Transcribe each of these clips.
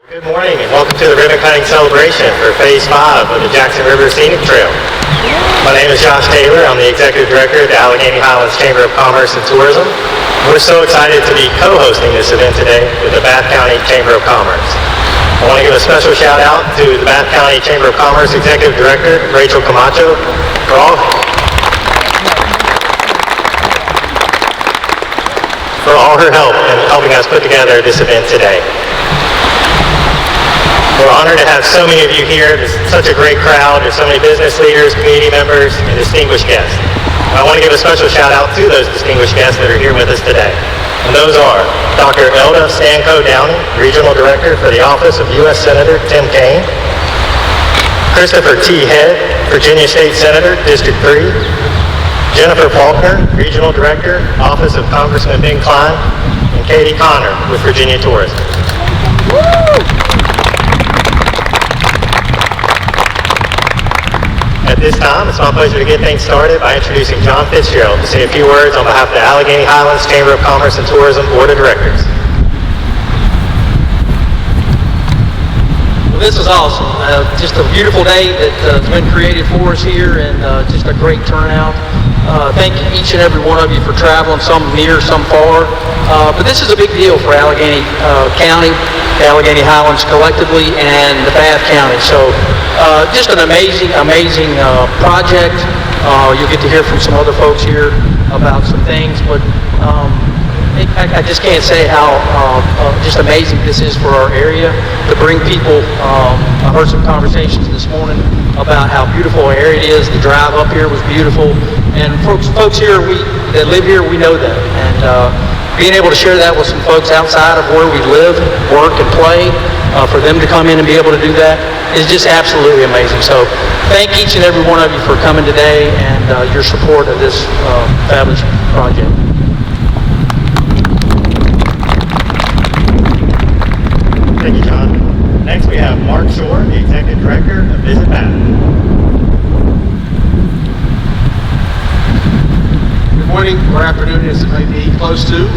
Good morning and welcome to the ribbon cutting celebration for Phase 5 of the Jackson River Scenic Trail. My name is Josh Taylor. I'm the Executive Director of the Alleghany Highlands Chamber of Commerce and Tourism. We're so excited to be co-hosting this event today with the Bath County Chamber of Commerce. I want to give a special shout out to the Bath County Chamber of Commerce Executive Director, Rachel Camacho, for all her help in helping us put together this event today. We're honored to have so many of you here. There's such a great crowd. There's so many business leaders, community members, and distinguished guests. I want to give a special shout out to those distinguished guests that are here with us today. And those are Dr. Elda Stanco Downey, Regional Director for the Office of U.S. Senator Tim Kaine, Christopher T. Head, Virginia State Senator, District 3, Jennifer Faulkner, Regional Director, Office of Congressman Ben Cline, and Katie Connor with Virginia Tourism. At this time, it's my pleasure to get things started by introducing Jon Fitzgerald to say a few words on behalf of the Alleghany Highlands Chamber of Commerce and Tourism Board of Directors. Well, this is awesome. Just a beautiful day that's been created for us here, and just a great turnout. Thank each and every one of you for traveling, some near, some far. But this is a big deal for Alleghany County, the Alleghany Highlands collectively, and the Bath County. So just an amazing project. You'll get to hear from some other folks here about some things, but I just can't say how just amazing this is for our area to bring people. I heard some conversations this morning about how beautiful our area is. The drive up here was beautiful, and folks here that live here, we know that, and being able to share that with some folks outside of where we live, work, and play, for them to come in and be able to do that is just absolutely amazing. So thank each and every one of you for coming today and your support of this fabulous project. Thank you, Jon. Next, we have Mark Shore, the Executive Director of Visit Bath. Good morning or afternoon, as it may be close to.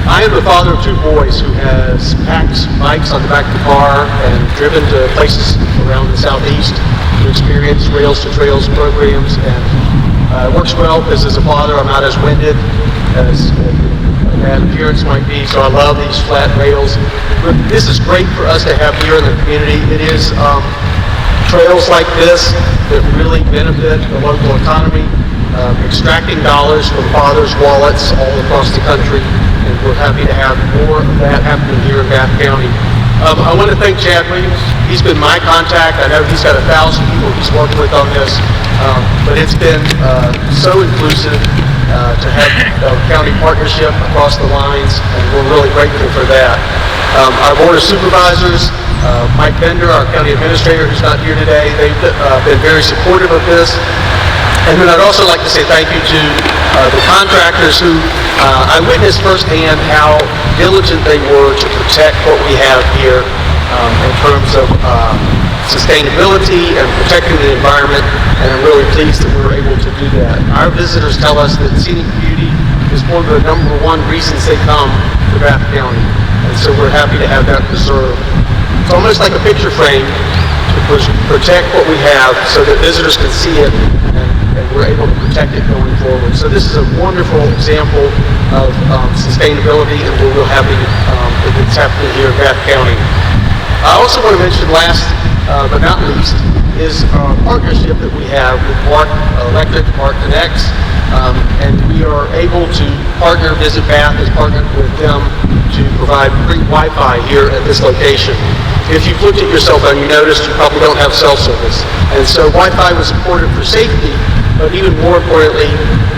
I am the father of two boys who has packed bikes on the back of the car and driven to places around the southeast to experience Rails to Trails programs, and it works well because as a father I'm not as winded as that appearance might be, so I love these flat rails. But this is great for us to have here in the community. It is trails like this that really benefit the local economy, extracting dollars from fathers' wallets all across the country, and we're happy to have more of that happening here in Bath County. I want to thank Chad Williams. He's been my contact. I know he's got 1,000 people he's working with on this, but it's been so inclusive to have a county partnership across the lines, and we're really grateful for that. Our Board of Supervisors, Mike Bender, our county administrator, who's not here today, they've been very supportive of this. And then I'd also like to say thank you to the contractors who I witnessed firsthand how diligent they were to protect what we have here in terms of sustainability and protecting the environment, and I'm really pleased that we were able to do that. Our visitors tell us that scenic beauty is one of the number one reasons they come to Bath County, and so we're happy to have that preserved. It's almost like a picture frame to protect what we have so that visitors can see it, and we're able to protect it going forward. So this is a wonderful example of sustainability, and we're real happy that it's happening here in Bath County. I also want to mention last but not least is a partnership that we have with Mark Electric, Mark Connects, and we are able to partner. Visit Bath has partnered with them to provide free Wi-Fi here at this location. If you've looked at your cell phone, you noticed you probably don't have cell service, and so Wi-Fi was important for safety, but even more importantly,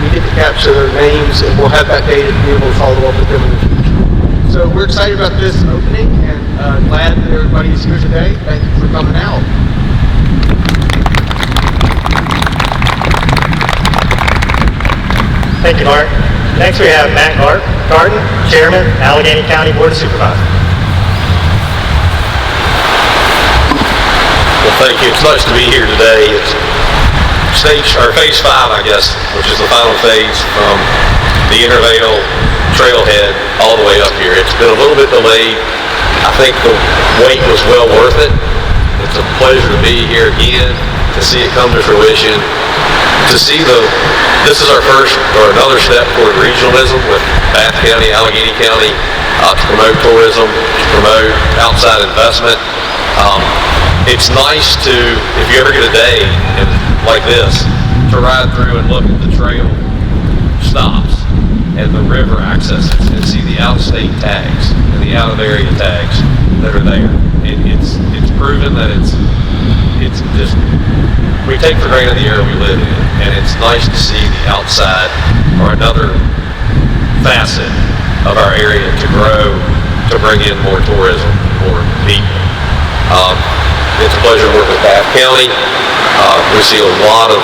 we get to capture their names, and we'll have that data to be able to follow up with them in the future. So we're excited about this opening, and glad that everybody is here today. Thank you for coming out. Thank you, Mark. Next, we have Matt Garten, Chairman, Alleghany County Board of Supervisors. Well, thank you. It's nice to be here today. It's phase 5, I guess, which is the final phase from the Intervale trailhead all the way up here. It's been a little bit delayed I think the wait was well worth it. It's a pleasure to be here again, to see it come to fruition, to see this is our first or another step toward regionalism with Bath County, Alleghany County, to promote tourism, to promote outside investment. It's nice to, if you ever get a day like this, to ride through and look at the trail stops and the river accesses and see the out-of-state tags and the out-of-area tags that are there. It's proven that it's just, we take for granted the area we live in, and it's nice to see the outside or another facet of our area to grow, to bring in more tourism, more people. It's a pleasure to work with Bath County. We see a lot of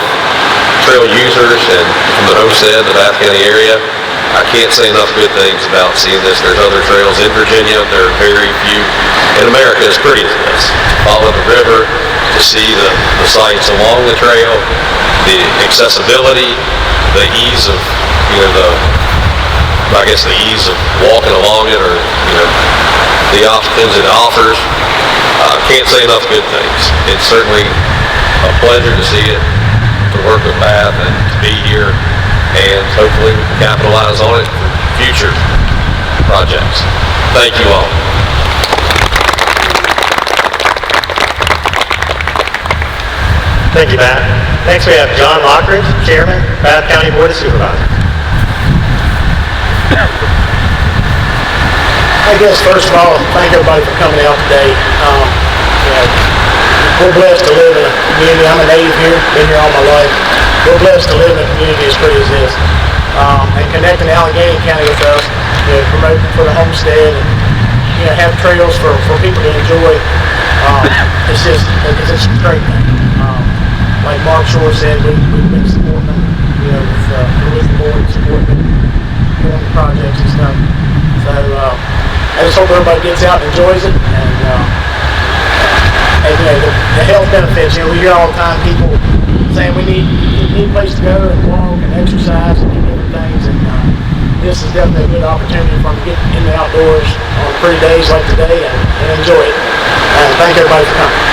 trail users, and from the homestead, the Bath County area, I can't say enough good things about seeing this. There's other trails in Virginia. There are very few in America as pretty as this. To follow the river, to see the sights along the trail, the accessibility, the ease of, the ease of walking along it, or, the options it offers. Can't say enough good things. It's certainly a pleasure to see it, to work with Bath, and to be here, and hopefully capitalize on it for future projects. Thank you all. Thank you, Matt. Next we have John Lockridge, Chairman, Bath County Board of Supervisors. I guess first of all, thank everybody for coming out today. We're blessed to live in a community. I'm a native here, been here all my life. We're blessed to live in a community as pretty as this. And connecting Alleghany County with us, promoting for the homestead, and have trails for people to enjoy. It's a great thing. Like Mark Shore said, we've been supporting them, with the board, supporting them, doing the projects and stuff. So I just hope everybody gets out and enjoys it, and the health benefits. We hear all the time people saying we need a place to go and walk and exercise and do different things, and this is definitely a good opportunity for them to get in the outdoors on pretty days like today and enjoy it. And thank everybody for coming.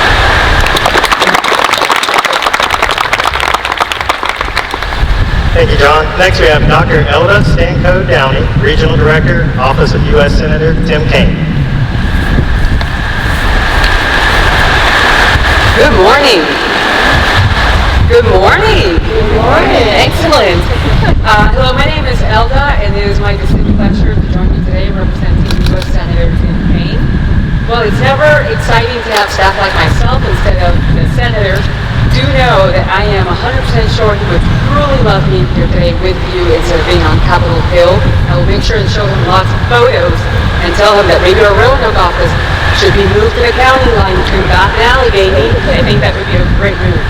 Thank you, John. Next we have Dr. Elda Stanco Downey, Regional Director, Office of U.S. Senator Tim Kaine. Good morning. Good morning. Good morning. Excellent. Hello, my name is Elda, and it is my distinct pleasure to join you today representing U.S. Senator Tim Kaine. Well, it's never exciting to have staff like myself instead of the senator. Do know that I am 100% sure he would truly love being here today with you instead of being on Capitol Hill. I will make sure to show him lots of photos and tell him that maybe our Roanoke office should be moved to the county line between Bath and Alleghany. I think that would be a great move.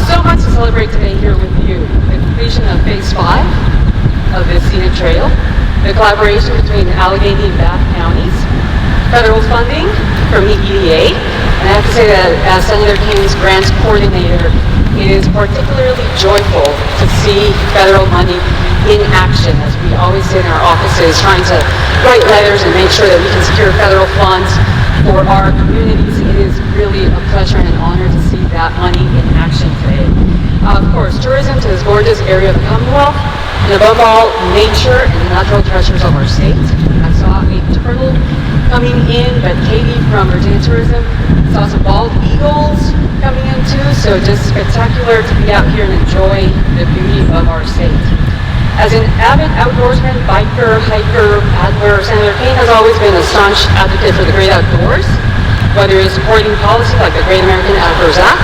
So much to celebrate today here with you. The completion of Phase 5 of the Scenic Trail, the collaboration between Alleghany and Bath counties, federal funding from EPA, and I have to say that as Senator Kaine's grants coordinator, it is particularly joyful to see federal money in action, as we always say in our offices, trying to write letters and make sure that we can secure federal funds for our communities. It is really a pleasure and an honor to see that money in action today. Of course, tourism to this gorgeous area of the Commonwealth, and above all, nature and the natural treasures of our state. I saw a turtle coming in, but Katie from Virginia Tourism saw some bald eagles coming in too, so just spectacular to be out here and enjoy the beauty of our state. As an avid outdoorsman, biker, hiker, paddler, Senator Kaine has always been a staunch advocate for the great outdoors, whether it's supporting policy like the Great American Outdoors Act,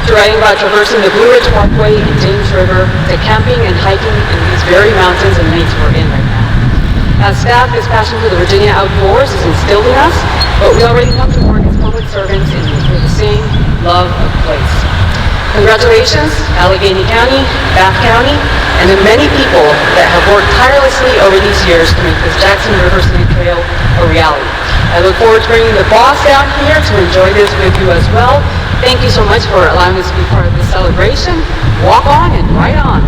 to writing about traversing the Blue Ridge Parkway and James River, to camping and hiking in these very mountains and lakes we're in right now. As staff, this passion for the Virginia outdoors is instilled in us, but we already come to work as public servants and with the same love of place. Congratulations, Alleghany County, Bath County, and the many people that have worked tirelessly over these years to make this Jackson River Scenic Trail a reality. I look forward to bringing the boss down here to enjoy this with you as well. Thank you so much for allowing us to be part of this celebration. Walk on and ride on.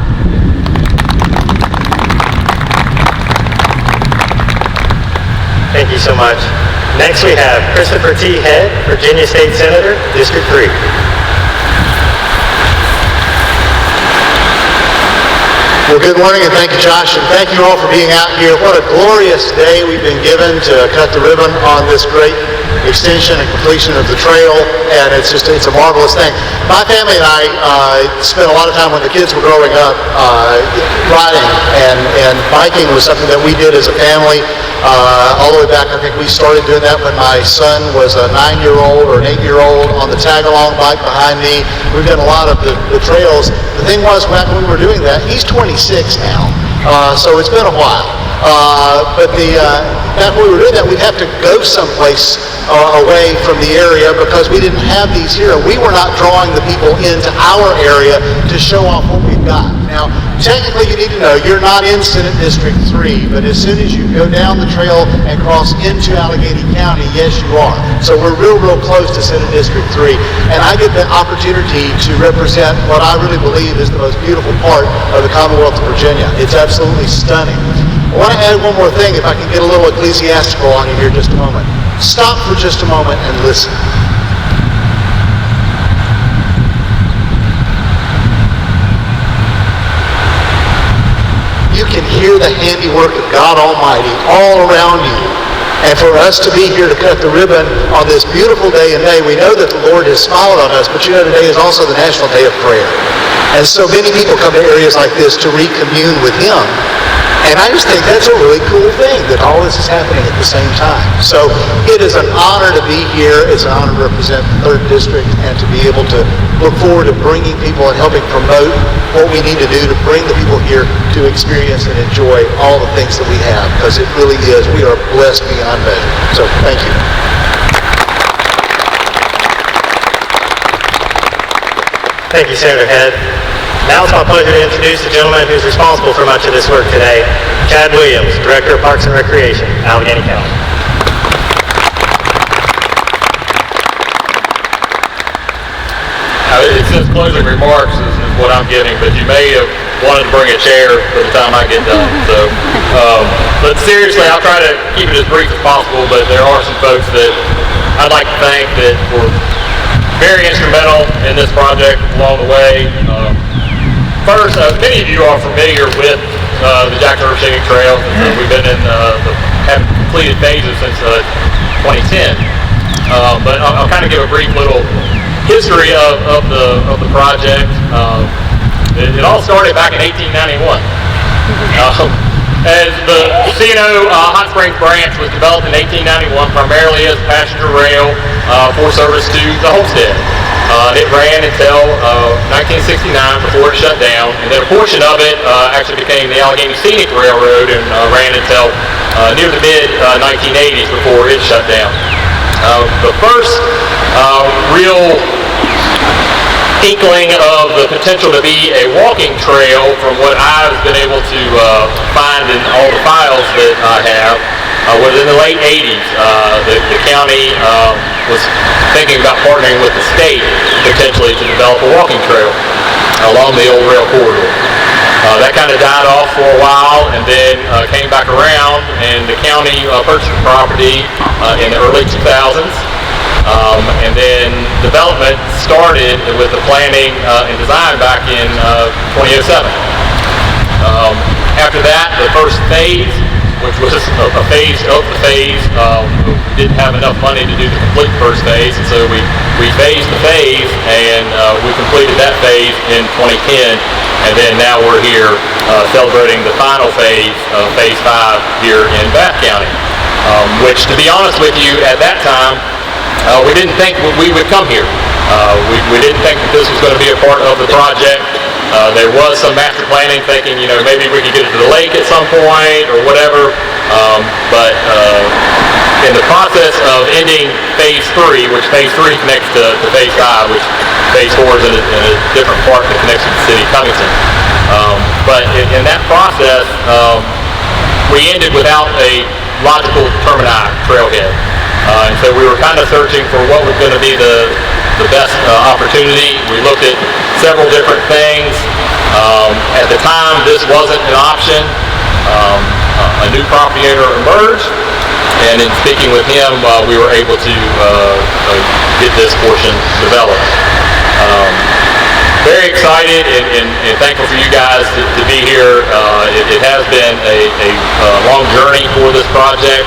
Thank you so much. Next we have Christopher T. Head, Virginia State Senator, District 3. Well, good morning, and thank you, Josh, and thank you all for being out here. What a glorious day we've been given to cut the ribbon on this great extension and completion of the trail, and it's a marvelous thing. My family and I spent a lot of time when the kids were growing up riding, and biking was something that we did as a family all the way back. I think we started doing that when my son was a 9-year-old or an 8-year-old on the tag-along bike behind me. We've done a lot of the trails. The thing was, back when we were doing that, he's 26 now, so it's been a while. But back when we were doing that, we'd have to go someplace away from the area because we didn't have these here. We were not drawing the people into our area to show off what we've got. Now, technically, you need to know you're not in Senate District 3, but as soon as you go down the trail and cross into Alleghany County, yes, you are. So we're real close to Senate District 3, and I get the opportunity to represent what I really believe is the most beautiful part of the Commonwealth of Virginia. It's absolutely stunning. I want to add one more thing, if I can get a little ecclesiastical on you here just a moment. Stop for just a moment and listen. You can hear the handiwork of God Almighty all around you. And for us to be here to cut the ribbon on this beautiful day in May, we know that the Lord has smiled on us, but you know today is also the National Day of Prayer. And so many people come to areas like this to recommune with Him. And I just think that's a really cool thing, that all this is happening at the same time. So it is an honor to be here. It's an honor to represent the 3rd District and to be able to look forward to bringing people and helping promote what we need to do to bring the people here to experience and enjoy all the things that we have, because it really is, we are blessed beyond measure. So thank you. Thank you, Senator Head. Now it's my pleasure to introduce the gentleman who's responsible for much of this work today, Chad Williams, Director of Parks and Recreation, Alleghany County. It says closing remarks is what I'm getting, but you may have wanted to bring a chair by the time I get done. So, but seriously, I'll try to keep it as brief as possible, but there are some folks that I'd like to thank that were very instrumental in this project along the way. First, many of you are familiar with the Jackson River Scenic Trail. We've been in have completed phases since 2010. But I'll kind of give a brief little history of the project. It all started back in 1891. As the Casino Hot Springs branch was developed in 1891 primarily as passenger rail for service to the Homestead. It ran until 1969 before it shut down, and then a portion of it actually became the Alleghany Scenic Railroad and ran until near the mid-1980s before it shut down. The first real inkling of the potential to be a walking trail, from what I've been able to find in all the files that I have, was in the late 80s. The county was thinking about partnering with the state potentially to develop a walking trail along the old rail corridor. That kind of died off for a while, and then came back around, and the county purchased the property in the early 2000s. And then development started with the planning and design back in 2007. After that, the first phase, which was a phase of the phase, we didn't have enough money to do the complete first phase, and so we phased the phase, and we completed that phase in 2010, and then now we're here celebrating the final phase of phase 5 here in Bath County, which, to be honest with you, at that time, we didn't think we would come here. We didn't think that this was going to be a part of the project. There was some master planning, thinking, maybe we could get it to the lake at some point or whatever. But in the process of ending phase 3, which phase 3 connects to phase 5, which phase 4 is in a different part that connects to the city of Covington. But in that process, we ended without a logical termini trailhead. And so we were kind of searching for what was going to be the best opportunity. We looked at several different things. At the time, this wasn't an option. A new property owner emerged, And in speaking with him, we were able to get this portion developed. Very excited and thankful for you guys to be here. It has been a long journey for this project.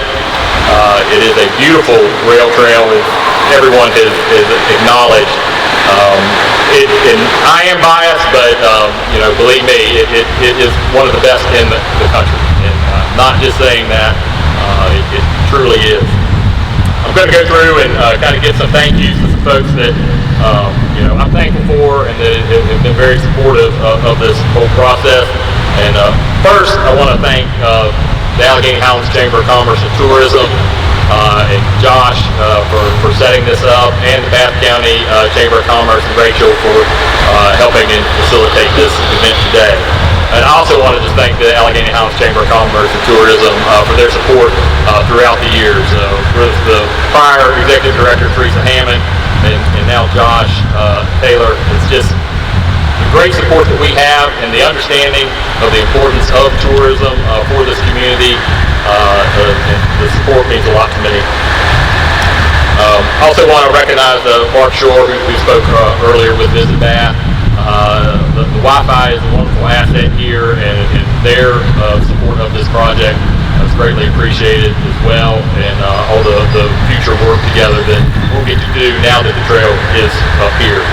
It is a beautiful rail trail, as everyone has acknowledged. And I am biased, but believe me, it is one of the best in the country. And not just saying that, it truly is. I'm going to go through and kind of get some thank yous to some folks that I'm thankful for and that have been very supportive of this whole process. And first, I want to thank the Alleghany Highlands Chamber of Commerce and Tourism and Josh for setting this up, and the Bath County Chamber of Commerce and Rachel for helping and facilitate this event today. And I also want to just thank the Alleghany Highlands Chamber of Commerce and Tourism for their support throughout the years. With the prior Executive Director, Teresa Hammond, and now Josh Taylor. It's just the great support that we have and the understanding of the importance of tourism for this community. The support means a lot to me. Also want to recognize Mark Shore, who spoke earlier with Visit Bath. The Wi-Fi is a wonderful asset here, and their support of this project is greatly appreciated as well, and all the future work together that we'll get to do now that the trail is up here.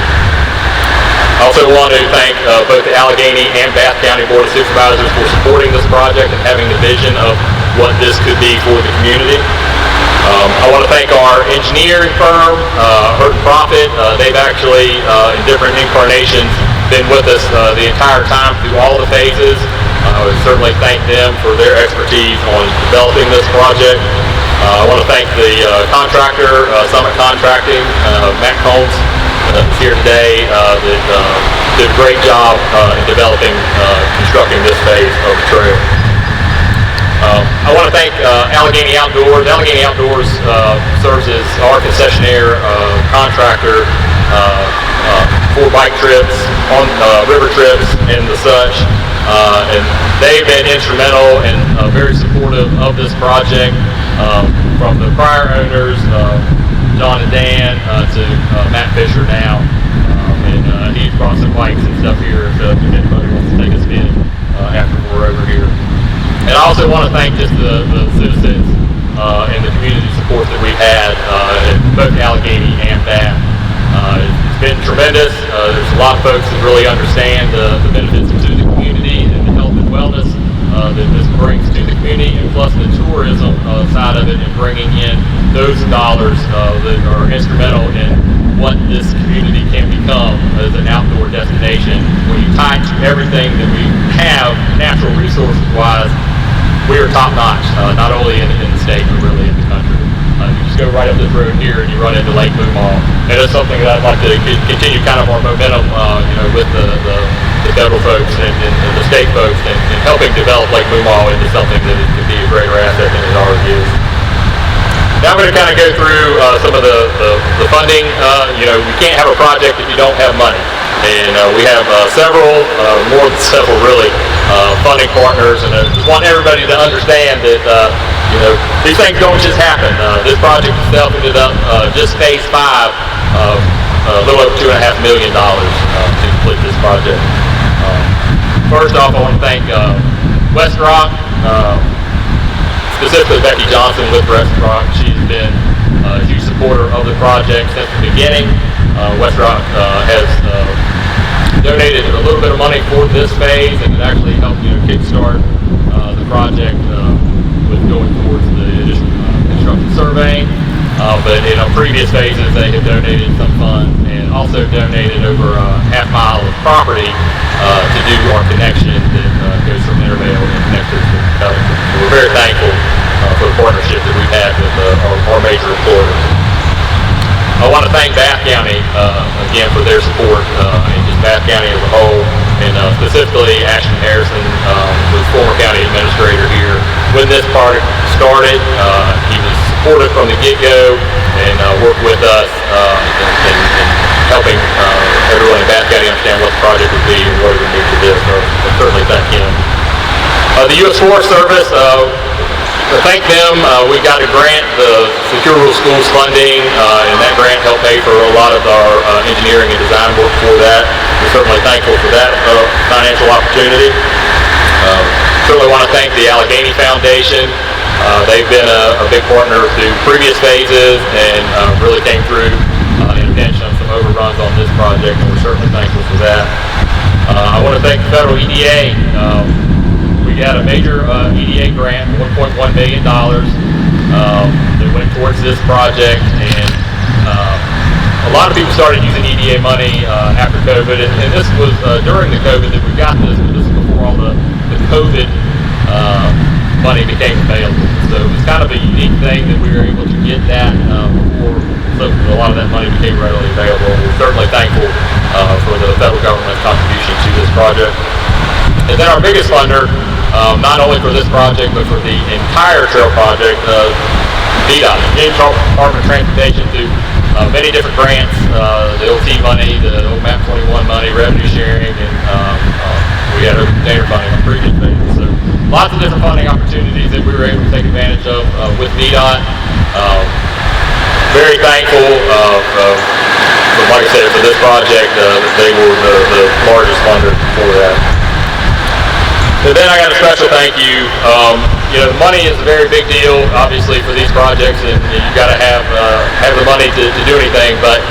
I also want to thank both the Alleghany and Bath County Board of Supervisors for supporting this project and having the vision of what this could be for the community. I want to thank our engineering firm, Hurt and Profit. They've actually, in different incarnations, been with us the entire time through all the phases. I would certainly thank them for their expertise on developing this project. I want to thank the contractor, Summit Contracting, Matt Combs, who's here today, that did a great job in developing, constructing this phase of the trail. I want to thank Alleghany Outdoors. Alleghany Outdoors serves as our concessionaire contractor for bike trips, on river trips, and the such. And they've been instrumental and very supportive of this project, from the prior owners, John and Dan, to Matt Fisher now. And he's brought some bikes and stuff here if anybody wants to take a spin after we're over here. And I also want to thank just the citizens and the community support that we've had at both Alleghany and Bath. It's been tremendous. There's a lot of folks that really understand the benefits to the community and the health and wellness that this brings to the community, and plus the tourism side of it, and bringing in those dollars that are instrumental in what this community can become as an outdoor destination. When you tie to everything that we have natural resources wise, we are top notch, not only in the state, but really in the country. You just go right up this road here and you run into Lake Moomaw. And it's something that I'd like to continue kind of our momentum, with the federal folks and the state folks, and helping develop Lake Moomaw into something that can be a greater asset than it already is. Now I'm going to kind of go through some of the funding. We can't have a project if you don't have money. And we have several, more than several really, funding partners, and I just want everybody to understand that these things don't just happen. This project itself ended up just phase 5, a little over $2.5 million to complete this project. First off, I want to thank West Rock, specifically Becky Johnson with West Rock. She's been a huge supporter of the project since the beginning. West Rock has donated a little bit of money for this phase, and it actually helped kickstart the project with going towards the additional construction surveying. But in previous phases, they have donated some funds and also donated over a half-mile of property to do our connection that goes from Intervale and connects us to Covington. So we're very thankful for the partnership that we've had with our major employers. I want to thank Bath County again for their support, and just Bath County as a whole, and specifically Ashton Harrison, who's former county administrator here. When this project started, he was supportive from the get-go and worked with us in helping everyone in Bath County understand what the project would be and what it would mean to this. So I certainly thank him. The U.S. Forest Service, to thank them. We got a grant, the Secure Rural Schools funding, and that grant helped pay for a lot of our engineering and design work for that. We're certainly thankful for that financial opportunity. Certainly want to thank the Alleghany Foundation. They've been a big partner through previous phases and really came through in a pinch on some overruns on this project, and we're certainly thankful for that. I want to thank the federal EDA. We got a major EDA grant, $1.1 million, that went towards this project, and a lot of people started using EDA money after COVID, and this was during the COVID that we got this, but this is before all the COVID money became available. So it was kind of a unique thing that we were able to get that before a lot of that money became readily available. We're certainly thankful for the federal government's contribution to this project. And then our biggest funder, not only for this project, but for the entire trail project, VDOT, the Department of Transportation, through many different grants, the OT money, the MAP 21 money, revenue sharing, and we had open container funding on previous phases. So lots of different funding opportunities that we were able to take advantage of with VDOT. Very thankful, like I said, for this project, they were the largest funder for that. So then I got a special thank you. You know, the money is a very big deal, obviously, for these projects, and you've got to have the money to do anything. But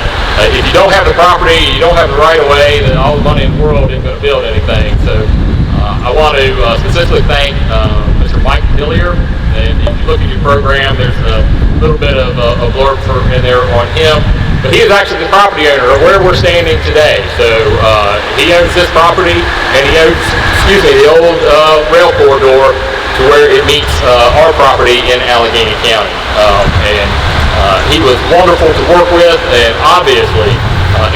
if you don't have the property, you don't have the right of way, then all the money in the world isn't going to build anything. So I want to specifically thank Mr. Mike Hillier. And if you look at your program, there's a little bit of a blurb in there on him. But he is actually the property owner of where we're standing today. So he owns this property, and he owns, the old rail corridor to where it meets our property in Alleghany County. He was wonderful to work with, and obviously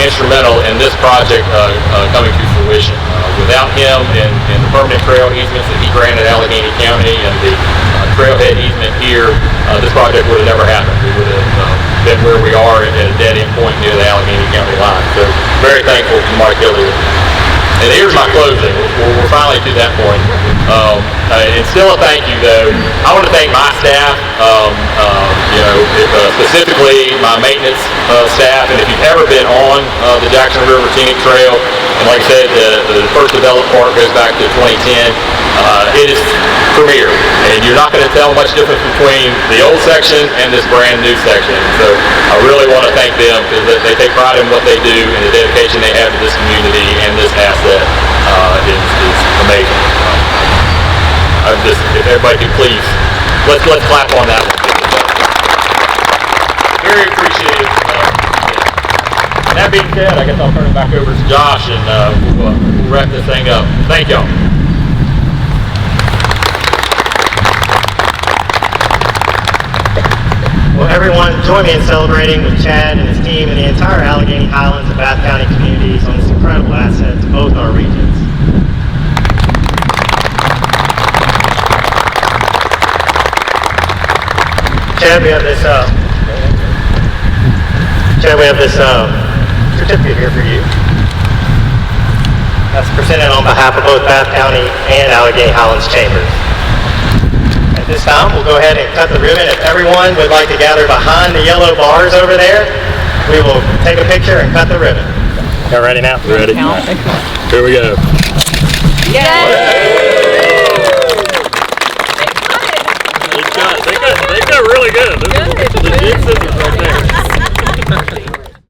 instrumental in this project coming to fruition. Without him and the permanent trail easements that he granted Alleghany County and the trailhead easement here, this project would have never happened. We would have been where we are at a dead end point near the Alleghany County line. So very thankful to Mike Hillier. And here's my closing. We're finally to that point. And still a thank you, though. I want to thank my staff, specifically my maintenance staff. And if you've ever been on the Jackson River Scenic Trail, and like I said, the first developed part goes back to 2010, it is premier. And you're not going to tell much difference between the old section and this brand new section. So I really want to thank them because they take pride in what they do and the dedication they have to this community and this asset is amazing. If everybody could please, let's clap on that one. Very appreciated. That being said, I guess I'll turn it back over to Josh and we'll wrap this thing up. Thank y'all. Well, everyone, join me in celebrating with Chad and his team and the entire Alleghany, Highlands, and Bath County communities on this incredible asset to both our regions. Chad, we have this certificate here for you. That's presented on behalf of both Bath County and Alleghany Highlands Chambers. At this time, we'll go ahead and cut the ribbon. If everyone would like to gather behind the yellow bars over there, we will take a picture and cut the ribbon. Y'all ready now? We're ready. Here we go. Yay! They got really good. The jigs